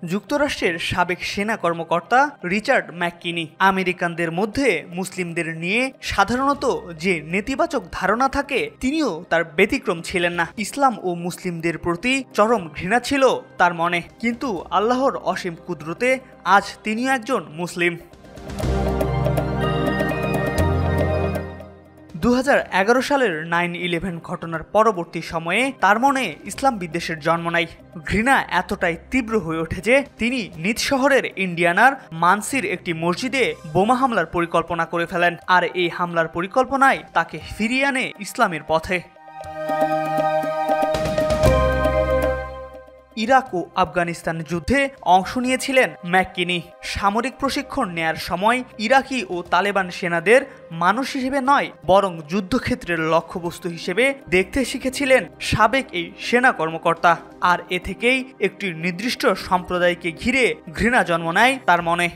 যুক্তরাষ্ট্রের সাবেক সেনা কর্মকর্তা রিচার্ড ম্যাককিনি আমেরিকানদের মধ্যে মুসলিমদের নিয়ে সাধারণত যে নেতিবাচক ধারণা থাকে তিনিও তার ব্যতিক্রম ছিলেন না। ইসলাম ও মুসলিমদের প্রতি চরম ঘৃণা ছিল তার মনে, কিন্তু আল্লাহর অসীম কুদরতে আজ তিনিও একজন মুসলিম। 2011 সালের 9/11 ঘটনার পরবর্তী সময়ে তার মনে ইসলাম বিদ্বেষের জন্ম নেয়। ঘৃণা এতটাই তীব্র হয়ে ওঠে যে তিনি নিজ শহরের ইন্ডিয়ানার মানসির একটি মসজিদে বোমা হামলার পরিকল্পনা করে ফেলেন, আর এই হামলার পরিকল্পনায় তাকে ফিরিয়ে আনে ইসলামের পথে। ইরাক ও আফগানিস্তান যুদ্ধে অংশ নিয়েছিলেন ম্যাককিনি। সামরিক প্রশিক্ষণ নেয়ার সময় ইরাকি ও তালেবান সেনাদের মানুষ হিসেবে নয়, বরং যুদ্ধক্ষেত্রের লক্ষ্যবস্তু হিসেবে দেখতে শিখেছিলেন সাবেক এই সেনা কর্মকর্তা। আর এ থেকেই একটি নির্দিষ্ট সম্প্রদায়কে ঘিরে ঘৃণা জন্ম নেয় তার মনে।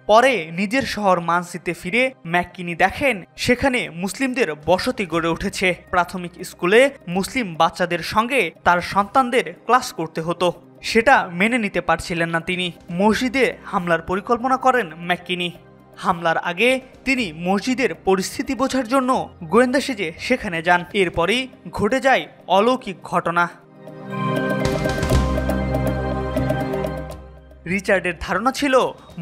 পরে নিজের শহর মানসিতে ফিরে ম্যাককিনি দেখেন সেখানে মুসলিমদের বসতি গড়ে উঠেছে। প্রাথমিক স্কুলে মুসলিম বাচ্চাদের সঙ্গে তার সন্তানদের ক্লাস করতে হতো, সেটা মেনে নিতে পারছিলেন না তিনি। মসজিদে হামলার পরিকল্পনা করেন ম্যাককিনি। হামলার আগে তিনি মসজিদের পরিস্থিতি বোঝার জন্য গোয়েন্দা সেজে সেখানে যান। এরপরই ঘটে যায় অলৌকিক ঘটনা। রিচার্ডের ধারণা ছিল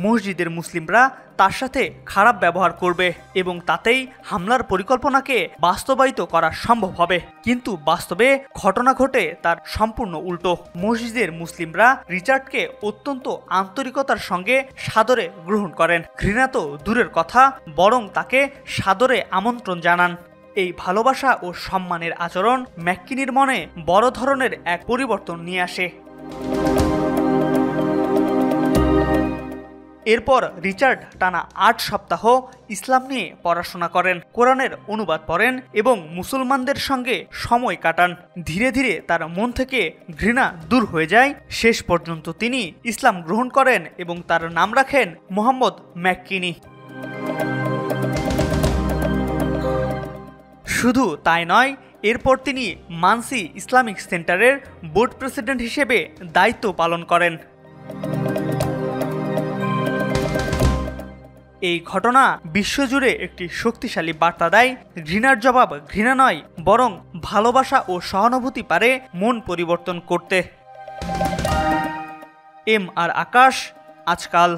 মসজিদের মুসলিমরা তার সাথে খারাপ ব্যবহার করবে এবং তাতেই হামলার পরিকল্পনাকে বাস্তবায়িত করা সম্ভব হবে, কিন্তু বাস্তবে ঘটনা ঘটে তার সম্পূর্ণ উল্টো। মসজিদের মুসলিমরা রিচার্ডকে অত্যন্ত আন্তরিকতার সঙ্গে সাদরে গ্রহণ করেন। ঘৃণা তো দূরের কথা, বরং তাকে সাদরে আমন্ত্রণ জানান। এই ভালোবাসা ও সম্মানের আচরণ ম্যাককিনির মনে বড় ধরনের এক পরিবর্তন নিয়ে আসে। এরপর রিচার্ড টানা 8 সপ্তাহ ইসলাম নিয়ে পড়াশোনা করেন, কোরআনের অনুবাদ পড়েন এবং মুসলমানদের সঙ্গে সময় কাটান। ধীরে ধীরে তার মন থেকে ঘৃণা দূর হয়ে যায়। শেষ পর্যন্ত তিনি ইসলাম গ্রহণ করেন এবং তার নাম রাখেন মোহাম্মদ ম্যাককিনি। শুধু তাই নয়, এরপর তিনি মানসি ইসলামিক সেন্টারের বোর্ড প্রেসিডেন্ট হিসেবে দায়িত্ব পালন করেন। এই ঘটনা বিশ্বজুড়ে একটি শক্তিশালী বার্তা দেয়। ঘৃণার জবাব ঘৃণা নয়, বরং ভালোবাসা ও সহানুভূতি পারে মন পরিবর্তন করতে। এম আর আকাশ, আজকাল।